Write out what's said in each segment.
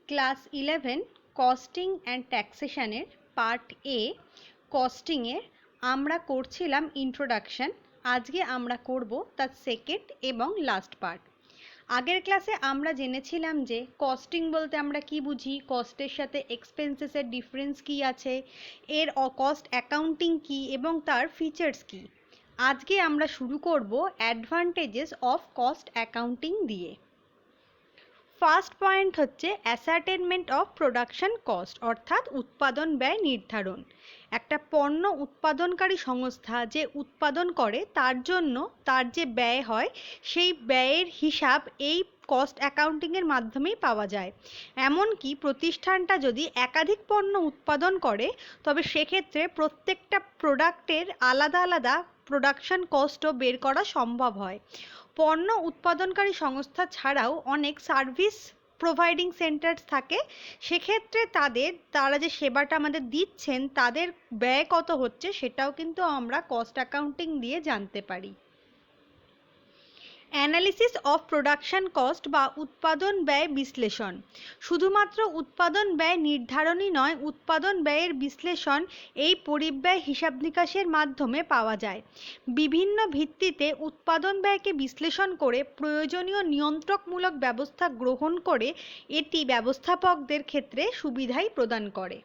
Class 11 costing and ট্যাক্সেশনের part A কস্টিংয়ের আমরা করছিলাম ইন্ট্রোডাকশন। আজকে আমরা করব তার সেকেন্ড এবং লাস্ট পার্ট। আগের ক্লাসে আমরা জেনেছিলাম যে কস্টিং বলতে আমরা কি বুঝি, কস্টের সাথে এক্সপেন্সেসের ডিফারেন্স কি আছে, এর কস্ট অ্যাকাউন্টিং কি এবং তার ফিচার্স কি। আজকে আমরা শুরু করব অ্যাডভান্টেজেস অফ কস্ট অ্যাকাউন্টিং দিয়ে। ফার্স্ট পয়েন্ট হচ্ছে অ্যাসার্টেনমেন্ট অফ প্রোডাকশন কস্ট, অর্থাৎ উৎপাদন ব্যয় নির্ধারণ। একটা পণ্য উৎপাদনকারী সংস্থা যে উৎপাদন করে তার জন্য তার যে ব্যয় হয় সেই ব্যয়ের হিসাব এই কস্ট অ্যাকাউন্টিংয়ের মাধ্যমেই পাওয়া যায়। এমনকি প্রতিষ্ঠানটা যদি একাধিক পণ্য উৎপাদন করে তবে সেক্ষেত্রে প্রত্যেকটা প্রোডাক্টের আলাদা আলাদা প্রোডাকশন কস্টও বের করা সম্ভব হয়। পণ্য উৎপাদনকারী সংস্থা ছাড়াও অনেক সার্ভিস প্রোভাইডিং সেন্টার থাকে, সেক্ষেত্রে তারা যে সেবাটা আমাদের দিচ্ছেন তাদের ব্যয় কত হচ্ছে সেটাও কিন্তু আমরা কস্ট অ্যাকাউন্টিং দিয়ে জানতে পারি। অ্যানালিসিস অফ প্রোডাকশন কস্ট বা উৎপাদন ব্যয় বিশ্লেষণ। শুধুমাত্র উৎপাদন ব্যয় নির্ধারণই নয়, উৎপাদন ব্যয়ের বিশ্লেষণ এই পরিব্যয় হিসাব নিকাশের মাধ্যমে পাওয়া যায়। বিভিন্ন ভিত্তিতে উৎপাদন ব্যয়কে বিশ্লেষণ করে প্রয়োজনীয় নিয়ন্ত্রকমূলক ব্যবস্থা গ্রহণ করে এটি ব্যবস্থাপকদের ক্ষেত্রে সুবিধাই প্রদান করে।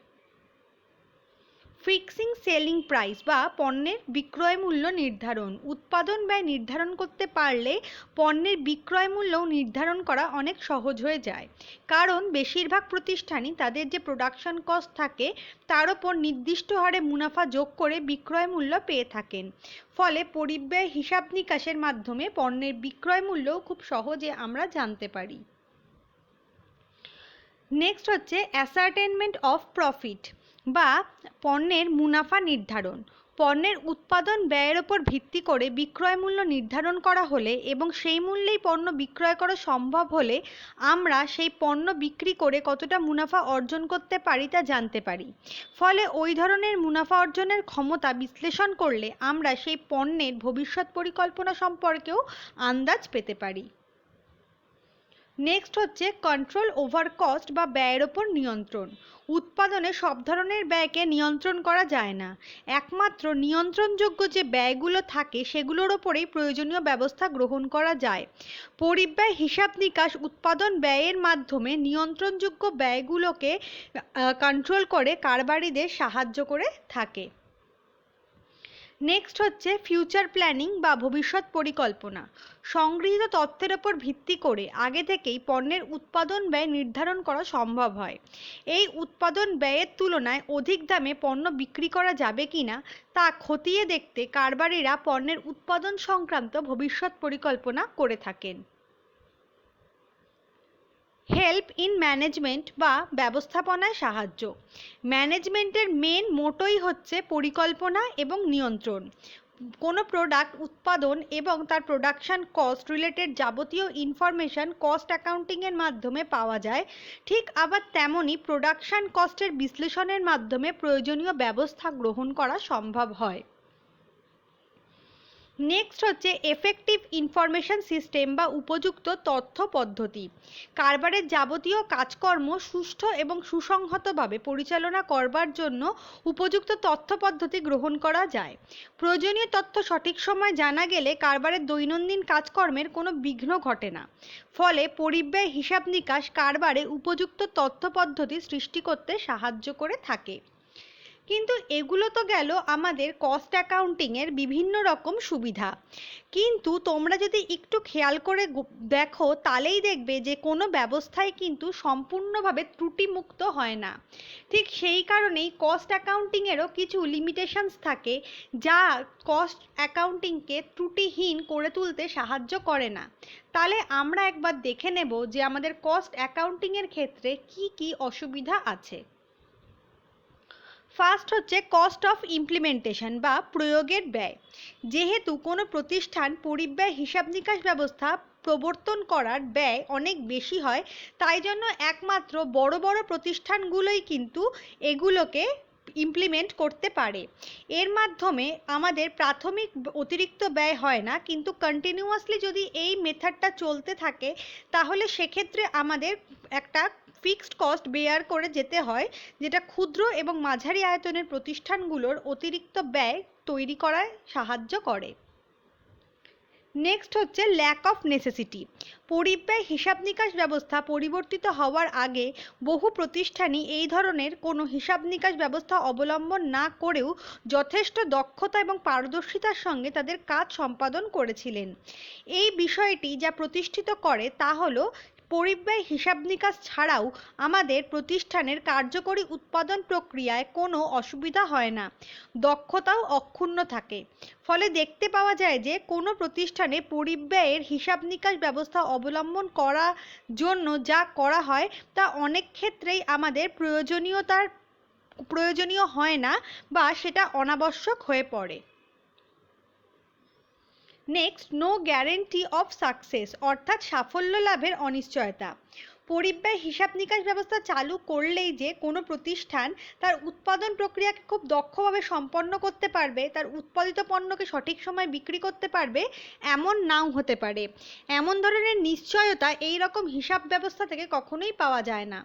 ফিক্সিং সেলিং প্রাইস বা পণ্যের বিক্রয় মূল্য নির্ধারণ। উৎপাদন ব্যয় নির্ধারণ করতে পারলে পণ্যের বিক্রয় মূল্যও নির্ধারণ করা অনেক সহজ হয়ে যায়, কারণ বেশিরভাগ প্রতিষ্ঠানই তাদের যে প্রোডাকশন কস্ট থাকে তার ওপর নির্দিষ্ট হারে মুনাফা যোগ করে বিক্রয় মূল্য পেয়ে থাকেন। ফলে পরিব্যয় হিসাব নিকাশের মাধ্যমে পণ্যের বিক্রয় মূল্যও খুব সহজে আমরা জানতে পারি। নেক্সট হচ্ছে অ্যাসার্টেনমেন্ট অফ প্রফিট বা পণ্যের মুনাফা নির্ধারণ। পণ্যের উৎপাদন ব্যয়ের ওপর ভিত্তি করে বিক্রয় মূল্য নির্ধারণ করা হলে এবং সেই মূল্যেই পণ্য বিক্রয় করা সম্ভব হলে আমরা সেই পণ্য বিক্রি করে কতটা মুনাফা অর্জন করতে পারি তা জানতে পারি। ফলে ওই ধরনের মুনাফা অর্জনের ক্ষমতা বিশ্লেষণ করলে আমরা সেই পণ্যের ভবিষ্যৎ পরিকল্পনা সম্পর্কেও আন্দাজ পেতে পারি। নেক্সট হচ্ছে কন্ট্রোল ওভার কস্ট বা ব্যয়ের ওপর নিয়ন্ত্রণ। উৎপাদনে সব ধরনের ব্যয়কে নিয়ন্ত্রণ করা যায় না, একমাত্র নিয়ন্ত্রণযোগ্য যে ব্যয়গুলো থাকে সেগুলোর ওপরেই প্রয়োজনীয় ব্যবস্থা গ্রহণ করা যায়। পরিব্যয় হিসাব নিকাশ উৎপাদন ব্যয়ের মাধ্যমে নিয়ন্ত্রণযোগ্য ব্যয়গুলোকে কন্ট্রোল করে কারবারিদের সাহায্য করে থাকে। নেক্সট হচ্ছে ফিউচার প্ল্যানিং বা ভবিষ্যৎ পরিকল্পনা। সংগৃহীত তথ্যের ওপর ভিত্তি করে আগে থেকেই পণ্যের উৎপাদন ব্যয় নির্ধারণ করা সম্ভব হয়। এই উৎপাদন ব্যয়ের তুলনায় অধিক দামে পণ্য বিক্রি করা যাবে কিনা তা খতিয়ে দেখতে কারবারিরা পণ্যের উৎপাদন সংক্রান্ত ভবিষ্যৎ পরিকল্পনা করে থাকেন। হেল্প ইন ম্যানেজমেন্ট বা ব্যবস্থাপনায় সাহায্য। ম্যানেজমেন্টের মেন মোটোই হচ্ছে পরিকল্পনা এবং নিয়ন্ত্রণ। কোনো প্রোডাক্ট উৎপাদন এবং তার প্রোডাকশন কস্ট রিলেটেড যাবতীয় ইনফরমেশন কস্ট অ্যাকাউন্টিংয়ের মাধ্যমে পাওয়া যায়। ঠিক আবার তেমনই প্রোডাকশন কস্টের বিশ্লেষণের মাধ্যমে প্রয়োজনীয় ব্যবস্থা গ্রহণ করা সম্ভব হয়। নেক্সট হচ্ছে এফেক্টিভ ইনফরমেশন সিস্টেম বা উপযুক্ত তথ্য পদ্ধতি। কারবারের যাবতীয় কাজকর্ম সুষ্ঠু এবং সুসংহতভাবে পরিচালনা করবার জন্য উপযুক্ত তথ্য পদ্ধতি গ্রহণ করা যায়। প্রয়োজনীয় তথ্য সঠিক সময় জানা গেলে কারবারের দৈনন্দিন কাজকর্মের কোনো বিঘ্ন ঘটে না। ফলে পরিব্যয় হিসাব নিকাশ কারবারে উপযুক্ত তথ্য পদ্ধতি সৃষ্টি করতে সাহায্য করে থাকে। কিন্তু এগুলো তো গেল আমাদের কস্ট অ্যাকাউন্টিংয়ের বিভিন্ন রকম সুবিধা, কিন্তু তোমরা যদি একটু খেয়াল করে দেখো তাহলেই দেখবে যে কোনো ব্যবস্থাই কিন্তু সম্পূর্ণভাবে ত্রুটিমুক্ত হয় না। ঠিক সেই কারণেই কস্ট অ্যাকাউন্টিংয়েরও কিছু লিমিটেশনস থাকে যা কস্ট অ্যাকাউন্টিংকে ত্রুটিহীন করে তুলতে সাহায্য করে না। তাহলে আমরা একবার দেখে নেব যে আমাদের কস্ট অ্যাকাউন্টিংয়ের ক্ষেত্রে কি কি অসুবিধা আছে। ফার্স্ট হচ্ছে কস্ট অফ ইমপ্লিমেন্টেশন বা প্রয়োগের ব্যয়। যেহেতু কোনো প্রতিষ্ঠান পরিব্যয় হিসাব নিকাশ ব্যবস্থা প্রবর্তন করার ব্যয় অনেক বেশি হয়, তাই জন্য একমাত্র বড় বড় প্রতিষ্ঠানগুলোই কিন্তু এগুলোকে ইমপ্লিমেন্ট করতে পারে। এর মাধ্যমে আমাদের প্রাথমিক অতিরিক্ত ব্যয় হয় না, কিন্তু কন্টিনিউয়াসলি যদি এই মেথডটা চলতে থাকে তাহলে সেক্ষেত্রে আমাদের একটা ফিক্সড কস্ট বেয়ার করে যেতে হয়, যেটা ক্ষুদ্র এবং মাঝারি আয়তনের প্রতিষ্ঠানগুলোর অতিরিক্ত ব্যয় তৈরি করায় সাহায্য করে। নেক্সট হচ্ছে ল্যাক অফ নেসেসিটি। পরিব্যয় হিসাব নিকাশ ব্যবস্থা পরিবর্তিত হওয়ার আগে বহু প্রতিষ্ঠানই এই ধরনের কোনো হিসাব নিকাশ ব্যবস্থা অবলম্বন না করেও যথেষ্ট দক্ষতা এবং পারদর্শিতার সঙ্গে তাদের কাজ সম্পাদন করেছিলেন। এই বিষয়টি যা প্রতিষ্ঠিত করে তা হলো পরিব্যয় হিসাব নিকাশ ছাড়াও আমাদের প্রতিষ্ঠানের কার্যকরী উৎপাদন প্রক্রিয়ায় কোনো অসুবিধা হয় না, দক্ষতাও অক্ষুণ্ণ থাকে। ফলে দেখতে পাওয়া যায় যে কোনো প্রতিষ্ঠানে পরিব্যয়ের হিসাব নিকাশ ব্যবস্থা অবলম্বন করার জন্য যা করা হয় তা অনেক ক্ষেত্রেই আমাদের প্রয়োজনীয় হয় না বা সেটা অনাবশ্যক হয়ে পড়ে। Next, no guarantee of success, অর্থাৎ সাফল্য লাভের অনিশ্চয়তা। পরিব্যয় হিসাব নিকাশ ব্যবস্থা চালু করলেই যে কোনো প্রতিষ্ঠান তার উৎপাদন প্রক্রিয়াকে খুব দক্ষভাবে সম্পন্ন করতে পারবে, তার উৎপাদিত পণ্যকে সঠিক সময় বিক্রি করতে পারবে, এমন নাও হতে পারে। এমন ধরনের নিশ্চয়তা এই রকম হিসাব ব্যবস্থা থেকে কখনোই পাওয়া যায় না,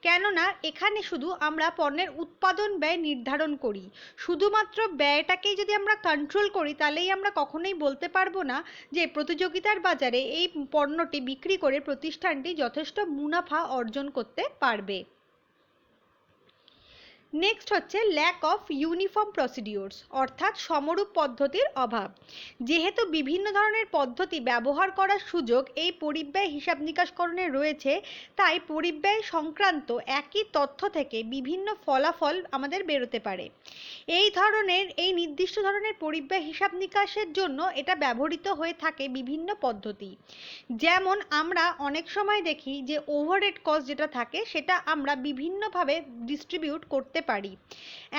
কেননা এখানে শুধু আমরা পণ্যের উৎপাদন ব্যয় নির্ধারণ করি। শুধুমাত্র ব্যয়টাকেই যদি আমরা কন্ট্রোল করি তাহলেই আমরা কখনোই বলতে পারবো না যে প্রতিযোগিতার বাজারে এই পণ্যটি বিক্রি করে প্রতিষ্ঠানটি যথেষ্ট মুনাফা অর্জন করতে পারবে। নেক্সট হচ্ছে ল্যাক অফ ইউনিফর্ম প্রসিডিওরস, অর্থাৎ সমরূপ পদ্ধতির অভাব। যেহেতু বিভিন্ন ধরনের পদ্ধতি ব্যবহার করার সুযোগ এই পরিব্যয় হিসাব নিকাশকরণে রয়েছে, তাই পরিব্যয় সংক্রান্ত একই তথ্য থেকে বিভিন্ন ফলাফল আমাদের বেরোতে পারে। এই নির্দিষ্ট ধরনের পরিব্যয় হিসাব নিকাশের জন্য এটা ব্যবহৃত হয়ে থাকে বিভিন্ন পদ্ধতি। যেমন আমরা অনেক সময় দেখি যে ওভারহেড কস্ট যেটা থাকে সেটা আমরা বিভিন্নভাবে ডিস্ট্রিবিউট করতে পারি।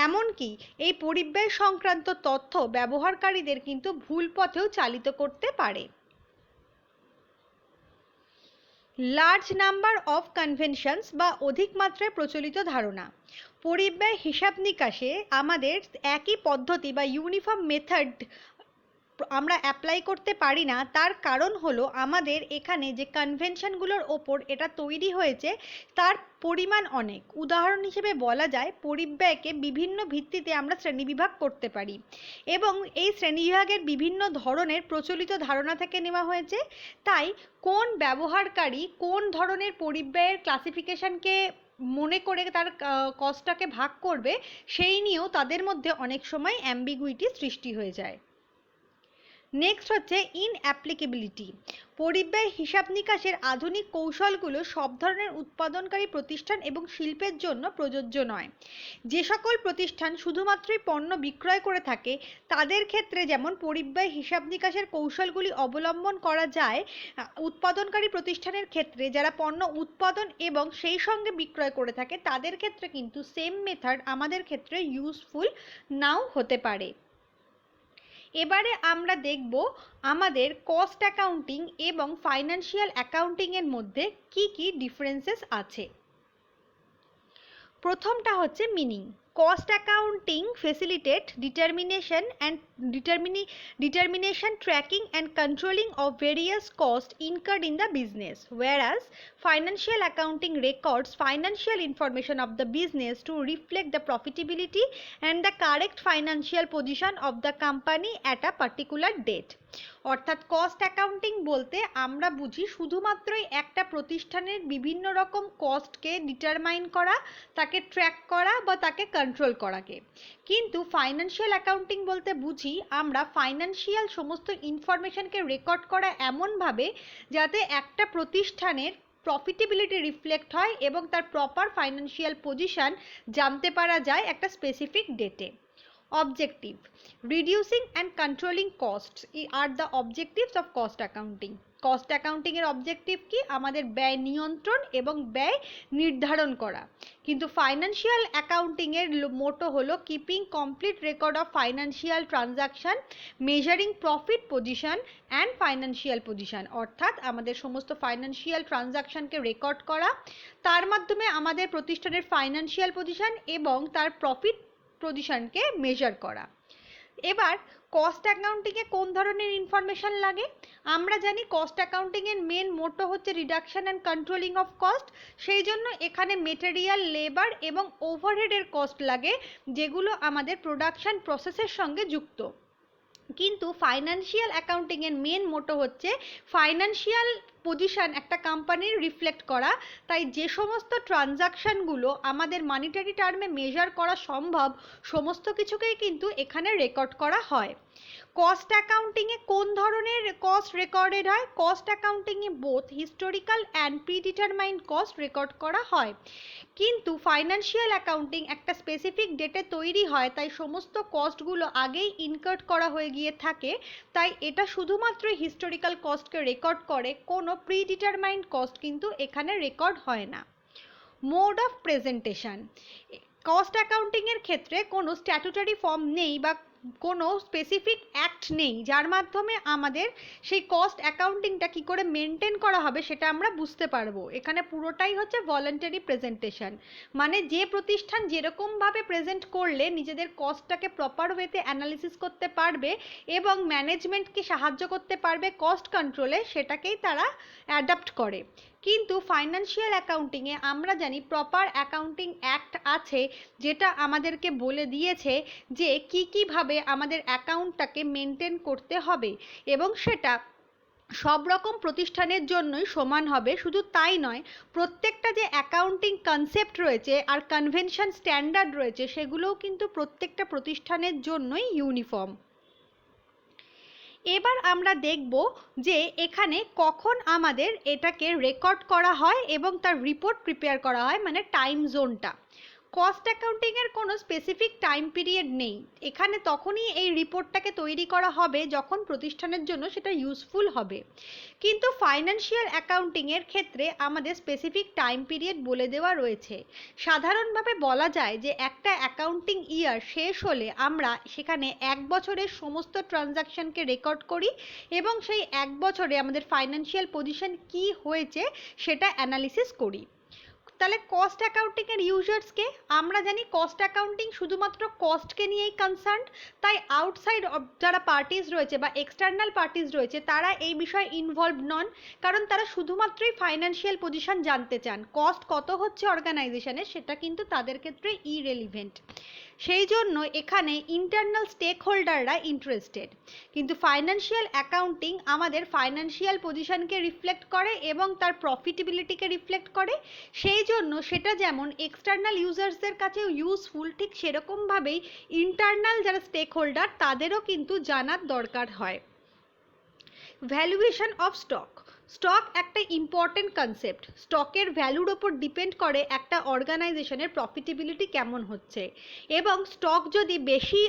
এমনকি এই পরিব্যয় সংক্রান্ত তথ্য ব্যবহারকারীদের কিন্তু ভুল পথেও চালিত করতে পারে। লার্জ নাম্বার অফ কনভেনশনস বা অধিক মাত্রায় প্রচলিত ধারণা। পরিব্যয় হিসাব নিকাশে আমাদের একই পদ্ধতি বা ইউনিফর্ম মেথড আমরা অ্যাপ্লাই করতে পারি না, তার কারণ হলো আমাদের এখানে যে কনভেনশনগুলোর ওপর এটা তৈরি হয়েছে তার পরিমাণ অনেক। উদাহরণ হিসেবে বলা যায় পরিব্যয়কে বিভিন্ন ভিত্তিতে আমরা শ্রেণীবিভাগ করতে পারি এবং এই শ্রেণীবিভাগের বিভিন্ন ধরনের প্রচলিত ধারণা থেকে নেওয়া হয়েছে। তাই কোন ব্যবহারকারী কোন ধরনের পরিব্যয়ের ক্লাসিফিকেশনকে মনে করে তার কস্টটাকে ভাগ করবে সেই নিয়েও তাদের মধ্যে অনেক সময় অ্যাম্বিগুইটি সৃষ্টি হয়ে যায়। নেক্সট হচ্ছে ইনঅ্যাপ্লিকেবিলিটি। পরিব্যয় হিসাব নিকাশের আধুনিক কৌশলগুলো সব ধরনের উৎপাদনকারী প্রতিষ্ঠান এবং শিল্পের জন্য প্রযোজ্য নয়। যে সকল প্রতিষ্ঠান শুধুমাত্রই পণ্য বিক্রয় করে থাকে তাদের ক্ষেত্রে যেমন পরিব্যয় হিসাব নিকাশের কৌশলগুলি অবলম্বন করা যায়, উৎপাদনকারী প্রতিষ্ঠানের ক্ষেত্রে যারা পণ্য উৎপাদন এবং সেই সঙ্গে বিক্রয় করে থাকে তাদের ক্ষেত্রে কিন্তু সেম মেথড আমাদের ক্ষেত্রে ইউজফুল নাও হতে পারে। এবারে আমরা দেখব আমাদের কস্ট অ্যাকাউন্টিং এবং ফাইন্যান্সিয়াল অ্যাকাউন্টিংয়ের মধ্যে কি কি ডিফারেন্সেস আছে। প্রথমটা হচ্ছে meaning. Cost accounting facilitate determination, tracking and controlling of various costs incurred in the business, whereas financial accounting records financial information of the business to reflect the profitability and the correct financial position of the company at a particular date. অর্থাৎ cost accounting বলতে আমরা বুঝি শুধুমাত্রই একটা প্রতিষ্ঠানের বিভিন্ন রকম কস্টকে determine করা, তাকে ট্র্যাক করা বা তাকে কন্ট্রোল করাকে। কিন্তু ফাইন্যান্সিয়াল অ্যাকাউন্টিং বলতে বুঝি আমরা ফাইন্যান্সিয়াল সমস্ত ইনফরমেশনকে রেকর্ড করা এমনভাবে যাতে একটা প্রতিষ্ঠানের প্রফিটেবিলিটি রিফ্লেক্ট হয় এবং তার প্রপার ফাইন্যান্সিয়াল পজিশন জানতে পারা যায় একটা স্পেসিফিক ডেটে। Objective: reducing and controlling costs are the objectives of cost accounting. Cost accounting এর অবজেক্টিভ কি? আমাদের ব্যয় নিয়ন্ত্রণ এবং ব্যয় নির্ধারণ করা। কিন্তু ফাইন্যান্সিয়াল অ্যাকাউন্টিং এর মোটো হলো keeping complete record of financial transaction, measuring profit position and financial position. অর্থাৎ আমাদের সমস্ত ফাইন্যান্সিয়াল ট্রানজাকশনকে রেকর্ড করা, তার মাধ্যমে আমাদের প্রতিষ্ঠানের ফাইন্যান্সিয়াল পজিশন এবং তার প্রফিট পজিশনকে মেজার করা। এবার কস্ট অ্যাকাউন্টিংয়ে কোন ধরনের ইনফরমেশন লাগে? আমরা জানি কস্ট অ্যাকাউন্টিংয়ের মেন মোটো হচ্ছে reduction and controlling of cost. সেই জন্য এখানে মেটেরিয়াল, লেবার এবং ওভারহেডের কস্ট লাগে, যেগুলো আমাদের প্রোডাকশন প্রসেসের সঙ্গে যুক্ত। কিন্তু ফাইন্যান্সিয়াল অ্যাকাউন্টিংয়ের মেন মোটো হচ্ছে ফাইন্যান্সিয়াল পজিশন একটা কোম্পানির রিফ্লেক্ট করা। তাই যে সমস্ত ট্রানজাকশানগুলো আমাদের মানিটারি টার্মে মেজার করা সম্ভব, সমস্ত কিছুকেই কিন্তু এখানে রেকর্ড করা হয়। কস্ট অ্যাকাউন্টিংয়ে কোন ধরনের কস্ট রেকর্ডেড হয়? কস্ট অ্যাকাউন্টিংয়ে both historical and predetermined cost record করা হয়। কিন্তু ফাইন্যান্সিয়াল অ্যাকাউন্টিং একটা স্পেসিফিক ডেটে তৈরি হয়, তাই সমস্ত কস্টগুলো আগেই ইনকার্ড করা হয়ে গিয়ে থাকে। তাই এটা শুধুমাত্র হিস্টোরিক্যাল কস্টকে রেকর্ড করে, কোনো প্রিডিটারমাইন্ড কস্ট কিন্তু এখানে রেকর্ড হয় না। Mode of presentation. কস্ট অ্যাকাউন্টিংয়ের ক্ষেত্রে কোনো স্ট্যাটুটারি ফর্ম নেই বা কোনো স্পেসিফিক অ্যাক্ট নেই যার মাধ্যমে আমাদের সেই কস্ট অ্যাকাউন্টিংটা কী করে মেনটেন করা হবে সেটা আমরা বুঝতে পারবো। এখানে পুরোটাই হচ্ছে ভলান্টারি প্রেজেন্টেশন, মানে যে প্রতিষ্ঠান যেরকমভাবে প্রেজেন্ট করলে নিজেদের কস্টটাকে প্রপার ওয়েতে অ্যানালিসিস করতে পারবে এবং ম্যানেজমেন্টকে সাহায্য করতে পারবে কস্ট কন্ট্রোলে, সেটাকেই তারা অ্যাডাপ্ট করে। কিন্তু ফাইন্যান্সিয়াল অ্যাকাউন্টিংয়ে আমরা জানি প্রপার অ্যাকাউন্টিং অ্যাক্ট আছে, যেটা আমাদেরকে বলে দিয়েছে যে কীভাবে আমাদের অ্যাকাউন্টটাকে মেনটেন করতে হবে, এবং সেটা সব রকম প্রতিষ্ঠানের জন্যই সমান হবে। শুধু তাই নয়, প্রত্যেকটা যে অ্যাকাউন্টিং কনসেপ্ট রয়েছে আর কনভেনশন স্ট্যান্ডার্ড রয়েছে, সেগুলোও কিন্তু প্রত্যেকটা প্রতিষ্ঠানের জন্যই ইউনিফর্ম। এবার আমরা দেখব যে এখানে কখন আমাদের এটাকে রেকর্ড করা হয় এবং তার রিপোর্ট প্রিপেয়ার করা হয়, মানে টাইম জোনটা। কস্ট অ্যাকাউন্টিংয়ের কোনো স্পেসিফিক টাইম পিরিয়ড নেই। এখানে তখনই এই রিপোর্টটাকে তৈরি করা হবে যখন প্রতিষ্ঠানের জন্য সেটা ইউজফুল হবে। কিন্তু ফাইন্যান্সিয়াল অ্যাকাউন্টিংয়ের ক্ষেত্রে আমাদের স্পেসিফিক টাইম পিরিয়ড বলে দেওয়া রয়েছে। সাধারণভাবে বলা যায় যে একটা অ্যাকাউন্টিং ইয়ার শেষ হলে আমরা সেখানে 1 বছরের সমস্ত ট্রানজাকশনকে রেকর্ড করি এবং সেই 1 বছরে আমাদের ফাইন্যান্সিয়াল পজিশন কী হয়েছে সেটা অ্যানালিসিস করি। তাহলে কস্ট অ্যাকাউন্টিংয়ের ইউজার্সকে আমরা জানি কস্ট অ্যাকাউন্টিং শুধুমাত্র কস্টকে নিয়েই কনসার্ন। তাই আউটসাইড যারা পার্টিস রয়েছে বা এক্সটার্নাল পার্টিস রয়েছে তারা এই বিষয়ে ইনভলভ নন, কারণ তারা শুধুমাত্রই ফাইন্যান্সিয়াল পজিশন জানতে চান। কস্ট কত হচ্ছে অর্গানাইজেশনে সেটা কিন্তু তাদের ক্ষেত্রে ইরেলিভেন্ট। সেই জন্য এখানে ইন্টারনাল স্টেক হোল্ডাররা ইন্টারেস্টেড। কিন্তু ফাইন্যান্সিয়াল অ্যাকাউন্টিং আমাদের ফাইন্যান্সিয়াল পজিশনকে রিফ্লেক্ট করে এবং তার প্রফিটেবিলিটিকে রিফ্লেক্ট করে। সেই জন্য সেটা যেমন এক্সটার্নাল ইউজার্সদের কাছেও ইউজফুল, ঠিক সেরকমভাবেই ইন্টারনাল যারা স্টেক হোল্ডার তাদেরও কিন্তু জানার দরকার হয়। Valuation of stock. স্টক একটা ইম্পর্টেন্ট কনসেপ্ট। স্টকের ভ্যালুর ওপর ডিপেন্ড করে একটা অর্গানাইজেশনের প্রফিটেবিলিটি কেমন হচ্ছে, এবং স্টক যদি বেশি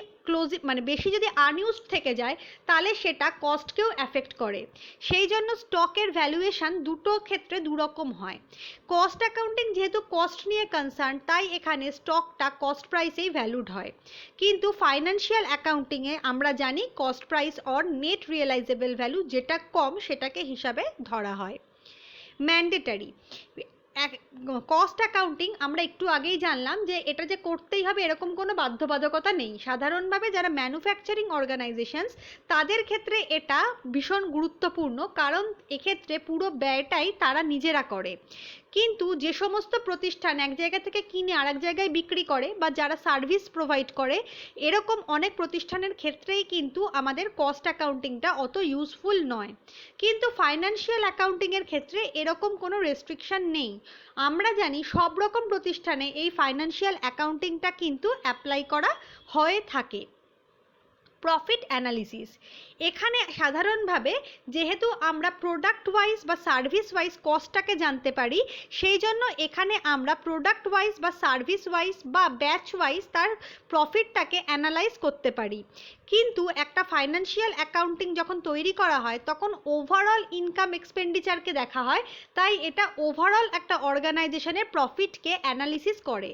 বেশি যদি আনইউজড থেকে যায় তাহলে সেটা কস্টকেও অ্যাফেক্ট করে। সেই জন্য স্টকের ভ্যালুয়েশন দুটো ক্ষেত্রে দুরকম হয়। কস্ট অ্যাকাউন্টিং যেহেতু কস্ট নিয়ে কনসার্ন, তাই এখানে স্টকটা কস্ট প্রাইসেই ভ্যালুড হয়। কিন্তু ফাইন্যান্সিয়াল অ্যাকাউন্টিংয়ে আমরা জানি cost price or net realisable value, যেটা কম সেটাকে হিসাবে ধরা হয়। ম্যান্ডেটারি কস্ট অ্যাকাউন্টিং আমরা একটু আগেই জানলাম যে এটা যে করতেই হবে এরকম কোনো বাধ্যবাধকতা নেই। সাধারণভাবে যারা ম্যানুফ্যাকচারিং অর্গানাইজেশনস তাদের ক্ষেত্রে এটা ভীষণ গুরুত্বপূর্ণ, কারণ এক্ষেত্রে পুরো ব্যয়টাই তারা নিজেরা করে। কিন্তু যে সমস্ত প্রতিষ্ঠান এক জায়গা থেকে কিনে আরেক জায়গায় বিক্রি করে বা যারা সার্ভিস প্রোভাইড করে, এরকম অনেক প্রতিষ্ঠানের ক্ষেত্রেই কিন্তু আমাদের কস্ট অ্যাকাউন্টিংটা অত ইউজফুল নয়। কিন্তু ফাইন্যান্সিয়াল অ্যাকাউন্টিংয়ের ক্ষেত্রে এরকম কোনো রেস্ট্রিকশন নেই। আমরা জানি সব রকম প্রতিষ্ঠানে এই ফাইন্যান্সিয়াল অ্যাকাউন্টিংটা কিন্তু অ্যাপ্লাই করা হয়ে থাকে। Profit analysis. এখানে সাধারণভাবে যেহেতু আমরা প্রোডাক্ট ওয়াইজ বা সার্ভিস ওয়াইজ কস্টটাকে জানতে পারি, সেই জন্য এখানে আমরা প্রোডাক্ট ওয়াইজ বা সার্ভিস ওয়াইজ বা ব্যাচ ওয়াইজ তার প্রফিটটাকে অ্যানালাইজ করতে পারি। কিন্তু একটা ফাইন্যান্সিয়াল অ্যাকাউন্টিং যখন তৈরি করা হয় তখন ওভারঅল ইনকাম এক্সপেন্ডিচারকে দেখা হয়, তাই এটা ওভারঅল একটা অর্গানাইজেশনের প্রফিটকে অ্যানালিসিস করে।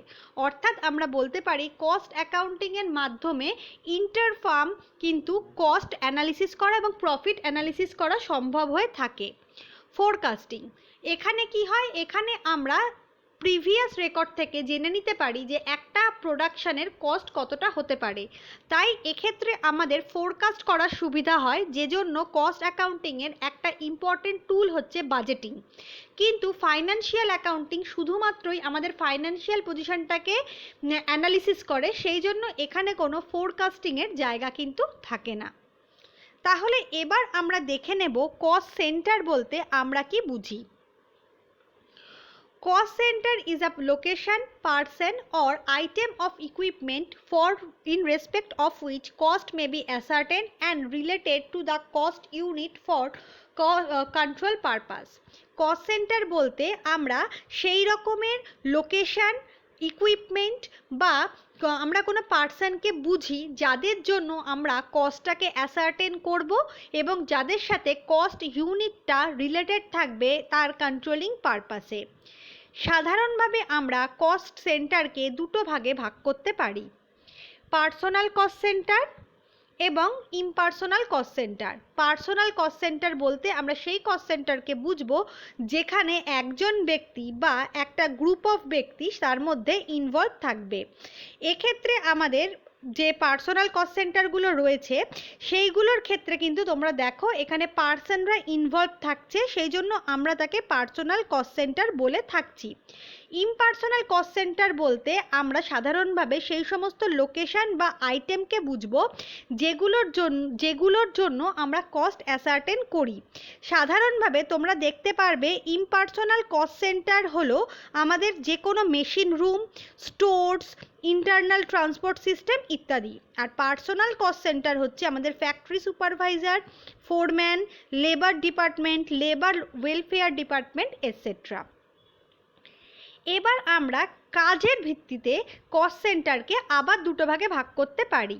অর্থাৎ আমরা বলতে পারি কস্ট অ্যাকাউন্টিংয়ের মাধ্যমে ইন্টারফার্ম কিন্তু কস্ট অ্যানালিসিস করা এবং প্রফিট অ্যানালিসিস করা সম্ভব হয়ে থাকে। ফোরকাস্টিং। এখানে কি হয়, এখানে আমরা প্রিভিয়াস রেকর্ড থেকে জেনে নিতে পারি যে একটা প্রোডাকশানের কস্ট কতটা হতে পারে। তাই এক্ষেত্রে আমাদের ফোরকাস্ট করার সুবিধা হয়, যে জন্য কস্ট অ্যাকাউন্টিংয়ের একটা ইম্পর্টেন্ট টুল হচ্ছে বাজেটিং। কিন্তু ফাইন্যান্সিয়াল অ্যাকাউন্টিং শুধুমাত্রই আমাদের ফাইন্যান্সিয়াল পজিশনটাকে অ্যানালিসিস করে, সেই জন্য এখানে কোনো ফোরকাস্টিংয়ের জায়গা কিন্তু থাকে না। তাহলে এবার আমরা দেখে নেব কস্ট সেন্টার বলতে আমরা কি বুঝি। Cost center is a location, person or item of equipment for in respect of which cost may be ascertained and related to the cost unit for control purpose. Cost center বলতে আমরা সেই রকমের location, equipment বা আমরা কোনো পার্সনকে বুঝি যাদের জন্য আমরা কস্টটাকে অ্যাসার্টেন করব এবং যাদের সাথে কস্ট ইউনিটটা রিলেটেড থাকবে তার কন্ট্রোলিং পারপাসে। সাধারণভাবে আমরা কস্ট সেন্টারকে দুটো ভাগে ভাগ করতে পারি, পার্সোনাল কস্ট সেন্টার এবং impersonal cost centre. Personal cost centre বলতে আমরা সেই কস্ট সেন্টারকে বুঝবো যেখানে একজন ব্যক্তি বা একটা গ্রুপ অফ ব্যক্তি তার মধ্যে ইনভলভ থাকবে। এক্ষেত্রে আমাদের যে পার্সোনাল কস্ট সেন্টারগুলো রয়েছে সেইগুলোর ক্ষেত্রে কিন্তু তোমরা দেখো এখানে পার্সনরা ইনভলভ থাকছে, সেই জন্য আমরা তাকে পার্সোনাল কস্ট সেন্টার বলে থাকছি। ইমপার্সোনাল কস্ট সেন্টার বলতে আমরা সাধারণভাবে সেই সমস্ত লোকেশন বা আইটেমকে বুঝবো যেগুলোর জন্য আমরা কস্ট অ্যাসার্টেন করি। সাধারণভাবে তোমরা দেখতে পারবে ইমপার্সোনাল কস্ট সেন্টার হলো আমাদের যে কোনো machine room, stores, internal transport system ইত্যাদি। আর পার্সোনাল কস্ট সেন্টার হচ্ছে আমাদের factory supervisor, foreman, labour department, labour welfare department etcetera. এবার আমরা কাজের ভিত্তিতে কস্ট সেন্টারকে আবার দুটো ভাগে ভাগ করতে পারি,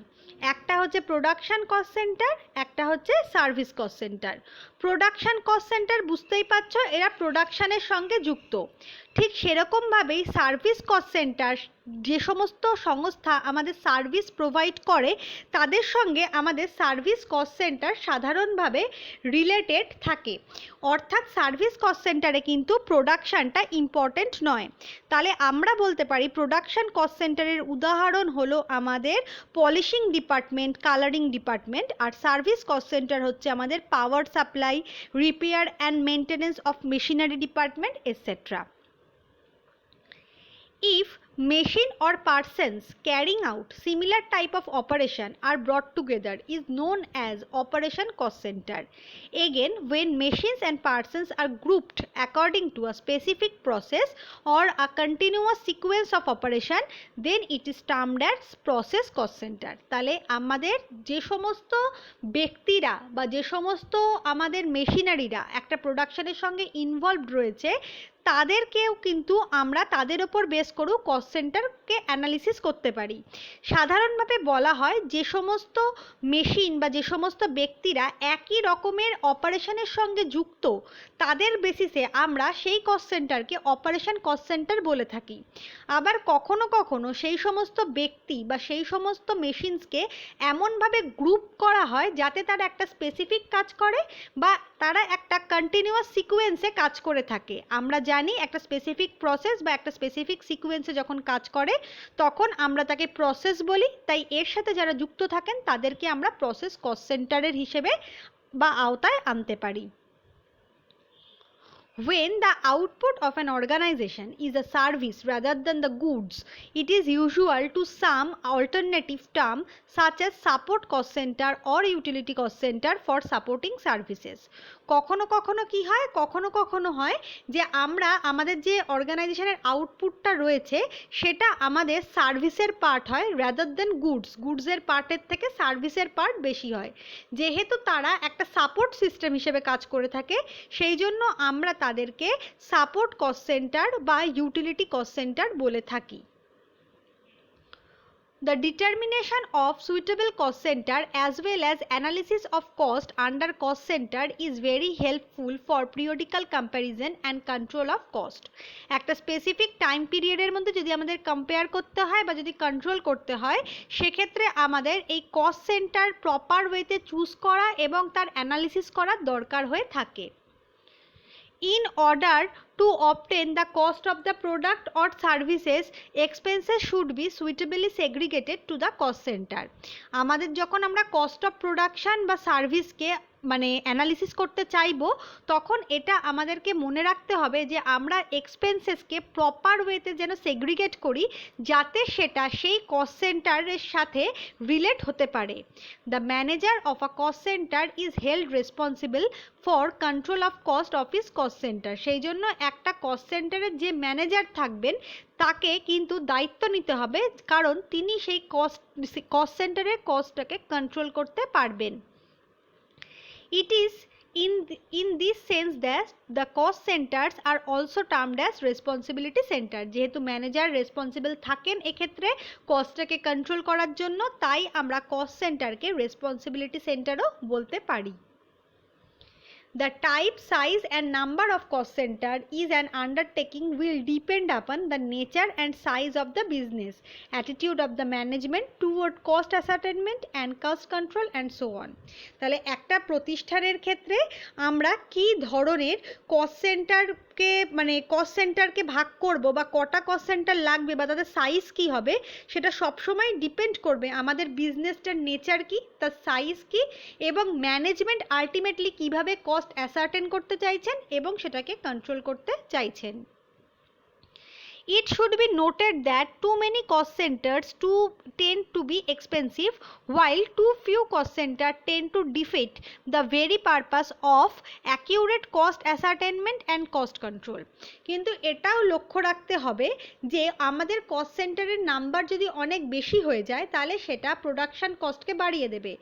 একটা হচ্ছে প্রোডাকশন কস্ট সেন্টার, একটা হচ্ছে service cost centre. Production cost centre বুঝতেই পারছো এরা প্রোডাকশানের সঙ্গে যুক্ত, ঠিক সেরকমভাবেই সার্ভিস কস্ট সেন্টার যে সমস্ত সংস্থা আমাদের সার্ভিস প্রোভাইড করে তাদের সঙ্গে আমাদের সার্ভিস কস্ট সেন্টার সাধারণভাবে রিলেটেড থাকে। অর্থাৎ সার্ভিস কস্ট সেন্টারে কিন্তু প্রোডাকশানটা ইম্পর্টেন্ট নয়। তাহলে আমরা বলতে পারি প্রোডাকশন কস্ট সেন্টারের উদাহরণ হলো আমাদের পলিশিং ডিপার্টমেন্ট, কালারিং ডিপার্টমেন্ট। আর সার্ভিস কস্ট সেন্টার হচ্ছে আমাদের power supply, repair and maintenance of machinery department etcetera. If machine or persons carrying out similar type of operation are brought together is known as operation cost center. Again, when machines and persons are grouped according to a specific process or a continuous sequence of operation, then it is termed as process cost center. তাহলে আমাদের যে সমস্ত ব্যক্তিরা বা যে সমস্ত আমাদের মেশিনারিরা একটা প্রোডাকশনের সঙ্গে ইনভলভড রয়েছে তাদেরকেও কিন্তু আমরা তাদের ওপর বেস করেও কস্ট সেন্টারকে অ্যানালিসিস করতে পারি। সাধারণভাবে বলা হয় যে সমস্ত মেশিন বা যে সমস্ত ব্যক্তিরা একই রকমের অপারেশনের সঙ্গে যুক্ত তাদের বেসিসে আমরা সেই কস্ট সেন্টারকে অপারেশন কস্ট সেন্টার বলে থাকি। আবার কখনো কখনো সেই সমস্ত ব্যক্তি বা সেই সমস্ত মেশিনসকে এমনভাবে গ্রুপ করা হয় যাতে তারা একটা স্পেসিফিক কাজ করে বা তারা একটা কন্টিনিউয়াস সিকোয়েন্সে কাজ করে থাকে। আমরা জানি একটা স্পেসিফিক প্রসেস বা একটা স্পেসিফিক সিকোয়েন্সে যখন কাজ করে তখন আমরা তাকে প্রসেস বলি, তাই এর সাথে যারা যুক্ত থাকেন তাদেরকে আমরা প্রসেস কস্ট সেন্টারের হিসেবে বা আওতায় আনতে পারি। When the output of an organization is a service rather than the goods, it is usual to some alternative term such as support cost center or utility cost center for supporting services. কখনো কখনো কি হয়, কখনো কখনো হয় যে আমরা আমাদের যে অর্গানাইজেশনের আউটপুটটা রয়েছে সেটা আমাদের সার্ভিসের পার্ট হয় রাদার দেন গুডসের পার্টের থেকে সার্ভিসের পার্ট বেশি হয়। যেহেতু তারা একটা সাপোর্ট সিস্টেম হিসেবে কাজ করে থাকে সেই জন্য আমরা তাদেরকে সাপোর্ট কস্ট সেন্টার বা ইউটিলিটি কস্ট সেন্টার বলে থাকি। The determination of suitable cost center as well as analysis of cost under cost center is very helpful for periodical comparison and control of cost. একটা specific time পিরিয়ডের মধ্যে যদি আমাদের compare করতে হয় বা যদি কন্ট্রোল করতে হয় সেক্ষেত্রে আমাদের এই কস্ট সেন্টার প্রপার ওয়েতে চুজ করা এবং তার অ্যানালিসিস করার দরকার হয়ে থাকে। In order to obtain the cost of the product or services, expenses should be suitably segregated to the cost center. আমাদের যখন আমরা কস্ট অফ প্রোডাকশন বা সার্ভিসকে মানে অ্যানালিসিস করতে চাইবো, তখন এটা আমাদেরকে মনে রাখতে হবে যে আমরা এক্সপেন্সেসকে প্রপার ওয়েতে যেন সেগ্রিগেট করি, যাতে সেটা সেই কস্ট সেন্টারের সাথে রিলেট হতে পারে। The manager of a cost centre is held responsible for control of cost of his cost centre. সেই জন্য একটা কস্ট সেন্টারের যে ম্যানেজার থাকবেন তাকে কিন্তু দায়িত্ব নিতে হবে, কারণ তিনি সেই কস্ট সেন্টারের কস্টটাকে কন্ট্রোল করতে পারবেন। It is in this sense that the cost centers are also termed as responsibility center. যেহেতু ম্যানেজার রেসপন্সিবল থাকেন এক্ষেত্রে কস্টটাকে কন্ট্রোল করার জন্য, তাই আমরা কস্ট সেন্টারকে রেসপন্সিবিলিটি সেন্টারও বলতে পারি। The type, size and number of cost center is an undertaking will depend upon the nature and size of the business, attitude of the management toward cost ascertainment and cost control and so on. তাহলে একটা প্রতিষ্ঠানের ক্ষেত্রে আমরা কি ধরনের cost সেন্টারকে মানে cost সেন্টারকে ভাগ করব বা কটা কস্ট সেন্টার লাগবে বা তাদের সাইজ কি হবে, সেটা সবসময় ডিপেন্ড করবে আমাদের বিজনেসটার নেচার কি, তার সাইজ কি, এবং ম্যানেজমেন্ট আলটিমেটলি কিভাবে কস্ট অ্যাসার্টেন করতে চাইছেন এবং সেটাকে কন্ট্রোল করতে চাইছেন। It should be noted that too many cost centers tend to be expensive, while too few cost centers tend to defeat the very purpose of accurate cost ascertainment and cost control. কিন্তু এটাও লক্ষ্য রাখতে হবে যে আমাদের cost সেন্টারের number যদি অনেক বেশি হয়ে যায় তাহলে সেটা প্রোডাকশন কস্টকে বাড়িয়ে দেবে,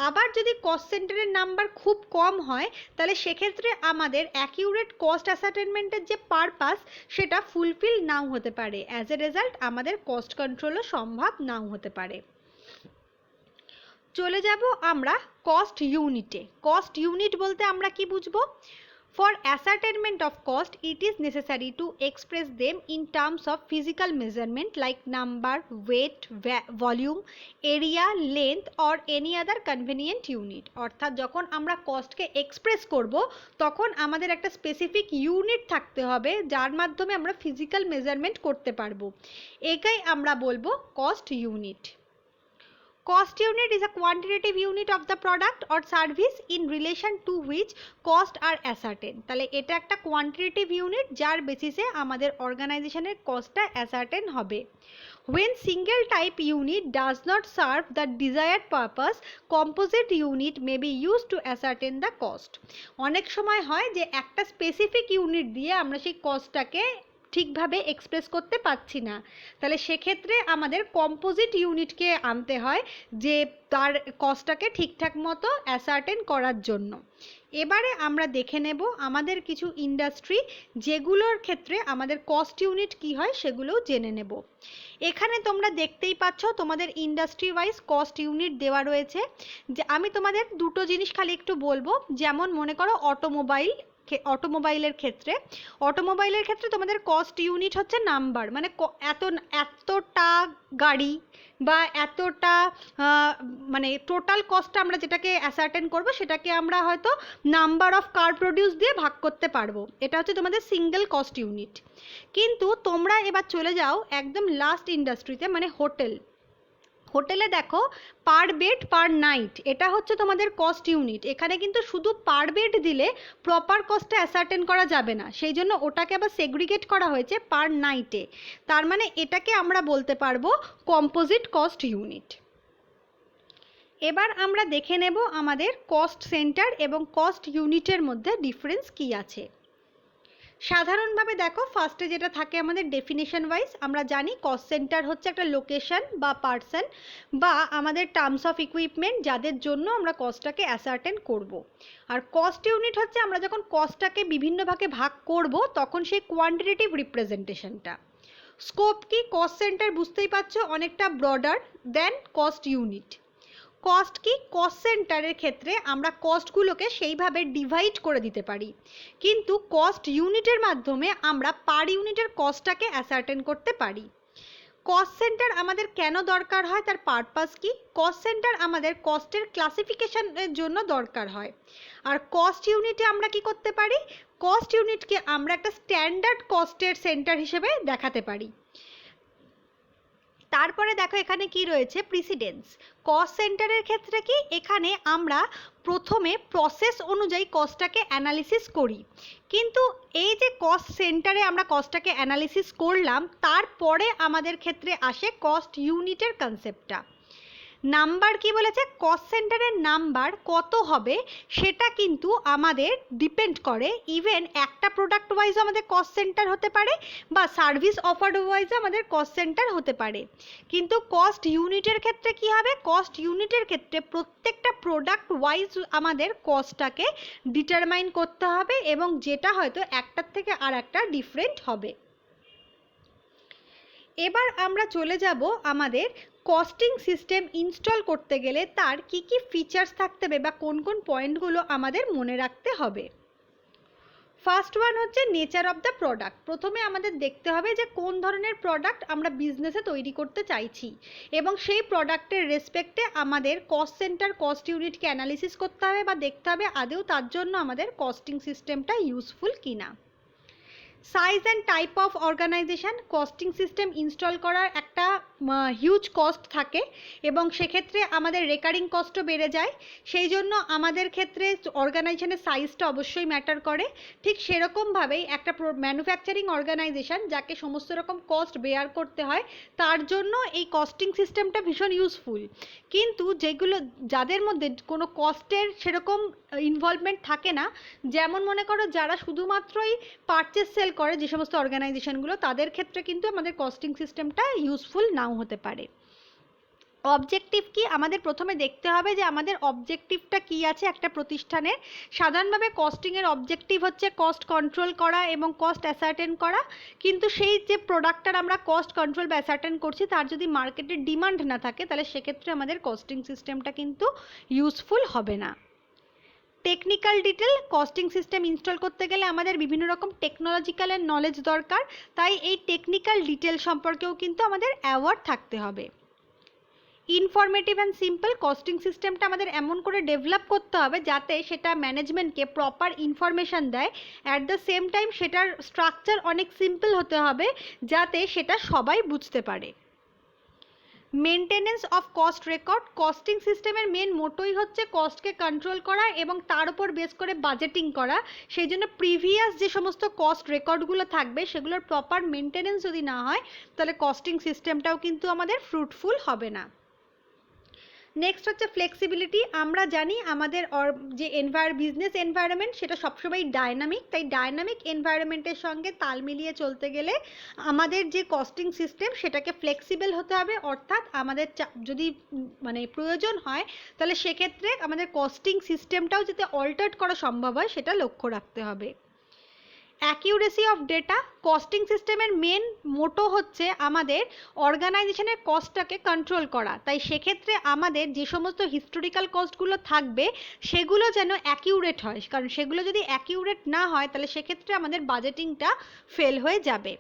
আবার যদি কস্ট সেন্টারের নাম্বার খুব কম হয় তাহলে সেক্ষেত্রে আমাদের অ্যাকিউরেট কস্ট অ্যাসার্টেনমেন্টের যে পারপাস সেটা ফুলফিল নাও হতে পারে, অ্যাজ এ রেজাল্ট আমাদের কস্ট কন্ট্রোলও সম্ভব নাও হতে পারে। চলে যাব আমরা কস্ট ইউনিটে। কস্ট ইউনিট বলতে আমরা কি বুঝবো? For ascertainment of cost, it is necessary to express them in terms of physical measurement like number, weight, volume, area, length or any other convenient unit. অর্থাৎ যখন আমরা কস্টকে এক্সপ্রেস করব তখন আমাদের একটা স্পেসিফিক ইউনিট থাকতে হবে যার মাধ্যমে আমরা ফিজিক্যাল মেজারমেন্ট করতে পারবো, এটাই আমরা বলবো cost unit. Cost unit is a quantitative unit of the product or service in relation to which cost are ascertained. তাহলে এটা একটা কোয়ান্টিটেটিভ ইউনিট যার বেসিসে আমাদের অর্গানাইজেশনের কস্টটা অ্যাসার্টেন হবে। When single type unit does not serve the desired purpose, composite unit may be used to ascertain the cost. অনেক সময় হয় যে একটা স্পেসিফিক ইউনিট দিয়ে আমরা সেই কস্টটাকে ঠিকভাবে এক্সপ্রেস করতে পারছি না, তাহলে সেক্ষেত্রে আমাদের কম্পোজিট ইউনিটকে আনতে হয় যে তার কস্টটাকে ঠিকঠাক মতো অ্যাসার্টেন করার জন্য। এবারে আমরা দেখে নেব আমাদের কিছু ইন্ডাস্ট্রি যেগুলোর ক্ষেত্রে আমাদের কস্ট ইউনিট কি হয় সেগুলোও জেনে নেব। এখানে তোমরা দেখতেই পাচ্ছ তোমাদের ইন্ডাস্ট্রি ওয়াইজ কস্ট ইউনিট দেওয়া রয়েছে। যে আমি তোমাদের দুটো জিনিস খালি একটু বলবো, যেমন মনে করো অটোমোবাইলের ক্ষেত্রে তোমাদের কস্ট ইউনিট হচ্ছে নাম্বার, মানে এতটা গাড়ি বা এতটা মানে টোটাল কস্টটা আমরা যেটাকে অ্যাসার্টেন করব সেটাকে আমরা হয়তো নাম্বার অফ কার প্রডিউস দিয়ে ভাগ করতে পারবো, এটা হচ্ছে তোমাদের সিঙ্গেল কস্ট ইউনিট। কিন্তু তোমরা এবার চলে যাও একদম লাস্ট ইন্ডাস্ট্রিতে, মানে হোটেলে দেখো পার বেড পার নাইট, এটা হচ্ছে তোমাদের কস্ট ইউনিট। এখানে কিন্তু শুধু পার বেড দিলে প্রপার কস্টটা অ্যাসার্টেন করা যাবে না, সেই জন্য ওটাকে আবার সেগ্রিগেট করা হয়েছে পার নাইটে, তার মানে এটাকে আমরা বলতে পারবো কম্পোজিট কস্ট ইউনিট। এবার আমরা দেখে নেব আমাদের কস্ট সেন্টার এবং কস্ট ইউনিটের মধ্যে ডিফারেন্স কি আছে। সাধারণভাবে দেখো ফার্স্টে যেটা থাকে আমাদের ডেফিনেশন ওয়াইজ আমরা জানি কস্ট সেন্টার হচ্ছে একটা লোকেশন বা পার্সন বা আমাদের টার্মস অফ ইকুইপমেন্ট যাদের জন্য আমরা কস্টটাকে অ্যাসার্টেন করব। আর কস্ট ইউনিট হচ্ছে আমরা যখন কস্টটাকে বিভিন্ন ভাগে ভাগ করব তখন সেই কোয়ান্টিটেটিভ রিপ্রেজেন্টেশনটা। স্কোপ কি? কস্ট সেন্টার বুঝতেই পারছো অনেকটা ব্রডার দেন কস্ট ইউনিট। কস্ট কি? কস্ট সেন্টারের ক্ষেত্রে আমরা কস্টগুলোকে সেইভাবে ডিভাইড করে দিতে পারি, কিন্তু কস্ট ইউনিটের মাধ্যমে আমরা পার ইউনিটের কস্টটাকে অ্যাসার্টেন করতে পারি। কস্ট সেন্টার আমাদের কেন দরকার হয়, তার পারপাস কি? কস্ট সেন্টার আমাদের কস্টের ক্লাসিফিকেশনের জন্য দরকার হয়। আর কস্ট ইউনিটে আমরা কি করতে পারি? কস্ট ইউনিটকে আমরা একটা স্ট্যান্ডার্ড কস্টের সেন্টার হিসেবে দেখাতে পারি। তারপরে দেখো এখানে কি রয়েছে, প্রিসিডেন্স। কস্ট সেন্টারের ক্ষেত্রে কি, এখানে আমরা প্রথমে প্রসেস অনুযায়ী কস্টটাকে অ্যানালিসিস করি, কিন্তু এই যে কস্ট সেন্টারে আমরা কস্টটাকে অ্যানালিসিস করলাম, তারপরে আমাদের ক্ষেত্রে আসে কস্ট ইউনিটের কনসেপ্টটা। নাম্বার কি বলেছে, কস্ট সেন্টারের নাম্বার কত হবে সেটা কিন্তু আমাদের ডিপেন্ড করে, ইভেন একটা প্রোডাক্ট ওয়াইজ আমাদের কস্ট সেন্টার হতে পারে বা সার্ভিস অফার ওয়াইজ আমাদের কস্ট সেন্টার হতে পারে। কিন্তু কস্ট ইউনিটের ক্ষেত্রে কি হবে, কস্ট ইউনিটের ক্ষেত্রে প্রত্যেকটা প্রোডাক্ট ওয়াইজ আমাদের কস্টটাকে ডিটারমাইন করতে হবে, এবং যেটা হয়তো একটার থেকে আর একটা ডিফারেন্ট হবে। এবার আমরা চলে যাব আমাদের কস্টিং সিস্টেম ইনস্টল করতে গেলে তার কি কি ফিচার্স থাকতে হবে বা কোন কোন পয়েন্টগুলো আমাদের মনে রাখতে হবে। ফার্স্ট ওয়ান হচ্ছে নেচার অফ দ্য প্রোডাক্ট। প্রথমে আমাদের দেখতে হবে যে কোন ধরনের প্রোডাক্ট আমরা বিজনেসে তৈরি করতে চাইছি, এবং সেই প্রোডাক্টের রেসপেক্টে আমাদের কস্ট সেন্টার কস্ট ইউনিটকে অ্যানালিসিস করতে হবে বা দেখতে হবে আদৌ তার জন্য আমাদের কস্টিং সিস্টেমটা ইউজফুল কিনা। Size and type of organisation. Costing system install করার একটা হিউজ কস্ট থাকে, এবং সেক্ষেত্রে আমাদের রেকারিং কস্টও বেড়ে যায়, সেই জন্য আমাদের ক্ষেত্রে অর্গানাইজেশনের সাইজটা অবশ্যই ম্যাটার করে। ঠিক সেরকমভাবেই একটা ম্যানুফ্যাকচারিং অর্গানাইজেশন যাকে সমস্ত রকম কস্ট বেয়ার করতে হয়, তার জন্য এই কস্টিং সিস্টেমটা ভীষণ ইউজফুল। কিন্তু যেগুলো যাদের মধ্যে কোনো কস্টের সেরকম ইনভলভমেন্ট থাকে না, যেমন মনে করো যারা শুধুমাত্রই পারচেস সেল করে যে সমস্ত অর্গানাইজেশনগুলো, তাদের ক্ষেত্রে কিন্তু আমাদের কস্টিং সিস্টেমটা ইউজফুল নাও হতে পারে। অবজেক্টিভ কি, আমাদের প্রথমে দেখতে হবে যে আমাদের অবজেক্টিভটা কি আছে একটা প্রতিষ্ঠানের। সাধারণভাবে কস্টিংয়ের অবজেক্টিভ হচ্ছে কস্ট কন্ট্রোল করা এবং কস্ট অ্যাসার্টেন করা, কিন্তু সেই যে প্রোডাক্টটার আমরা কস্ট কন্ট্রোল বা অ্যাসার্টেন করছি তার যদি মার্কেটের ডিমান্ড না থাকে, তাহলে সেক্ষেত্রে আমাদের কস্টিং সিস্টেমটা কিন্তু ইউজফুল হবে না। Technical detail. Costing system install করতে গেলে আমাদের বিভিন্ন রকম টেকনোলজিক্যাল নলেজ দরকার, তাই এই টেকনিক্যাল ডিটেল সম্পর্কেও কিন্তু আমাদের অ্যাওয়ার থাকতে হবে। Informative and simple. কস্টিং সিস্টেমটা আমাদের এমন করে ডেভেলপ করতে হবে যাতে সেটা ম্যানেজমেন্টকে প্রপার ইনফরমেশান দেয়, অ্যাট দ্য সেম টাইম সেটার স্ট্রাকচার অনেক সিম্পল হতে হবে যাতে সেটা সবাই বুঝতে পারে। Maintenance of cost record. Costing সিস্টেমের মেন মোটোই হচ্ছে কস্টকে কন্ট্রোল করা এবং তার উপর বেস করে বাজেটিং করা, সেই জন্য প্রিভিয়াস যে সমস্ত কস্ট রেকর্ডগুলো থাকবে সেগুলোর প্রপার মেনটেনেন্স যদি না হয়, তাহলে কস্টিং সিস্টেমটাও কিন্তু আমাদের ফ্রুটফুল হবে না। নেক্সট হচ্ছে ফ্লেক্সিবিলিটি। আমরা জানি আমাদের যে বিজনেস এনভায়রনমেন্ট সেটা সবসময় ডায়নামিক, তাই ডায়নামিক এনভায়রনমেন্টের সঙ্গে তাল মিলিয়ে চলতে গেলে আমাদের যে কস্টিং সিস্টেম সেটাকে ফ্লেক্সিবল হতে হবে, অর্থাৎ আমাদের যদি মানে প্রয়োজন হয় তাহলে সেক্ষেত্রে আমাদের কস্টিং সিস্টেমটাও যাতে অল্টার করা সম্ভব হয় সেটা লক্ষ্য রাখতে হবে। Accuracy of data. কস্টিং সিস্টেমের মেন মোটো হচ্ছে আমাদের অর্গানাইজেশনের কস্টটাকে কন্ট্রোল করা, তাই সেক্ষেত্রে আমাদের যে সমস্ত হিস্টোরিক্যাল কস্টগুলো থাকবে সেগুলো যেন অ্যাকিউরেট হয়, কারণ সেগুলো যদি অ্যাকিউরেট না হয় তাহলে সেক্ষেত্রে আমাদের বাজেটিংটা ফেল হয়ে যাবে।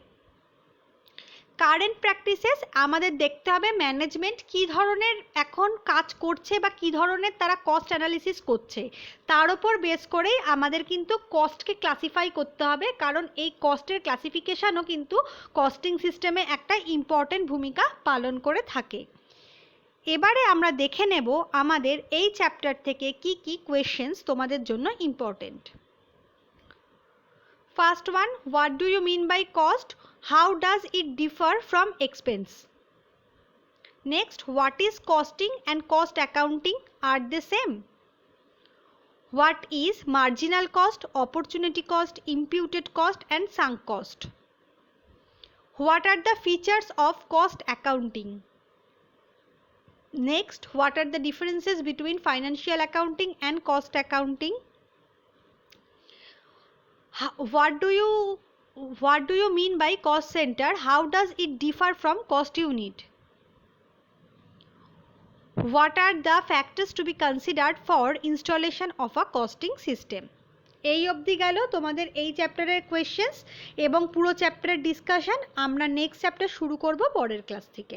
Current practices. আমাদের দেখতে হবে ম্যানেজমেন্ট কী ধরনের এখন কাজ করছে বা কী ধরনের তারা কস্ট অ্যানালিসিস করছে, তার উপর বেস করেই আমাদের কিন্তু কস্টকে ক্লাসিফাই করতে হবে, কারণ এই কস্টের ক্লাসিফিকেশানও কিন্তু কস্টিং সিস্টেমে একটা ইম্পর্টেন্ট ভূমিকা পালন করে থাকে। এবারে আমরা দেখে নেব আমাদের এই চ্যাপ্টার থেকে কি কি কোয়েশ্চেন্স তোমাদের জন্য important. First one, what do you mean by cost? How does it differ from expense? Next, what is costing and cost accounting? Are they same? What is marginal cost, opportunity cost, imputed cost and sunk cost? What are the features of cost accounting? Next, what are the differences between financial accounting and cost accounting? What do you mean by cost center? How does it differ from cost unit? What are the factors to be considered for installation of a costing system? এই অবধি গেল তোমাদের এই চ্যাপ্টারের questions এবং পুরো চ্যাপ্টারের discussion. আমরা নেক্সট চ্যাপ্টার শুরু করব পরের ক্লাস থেকে।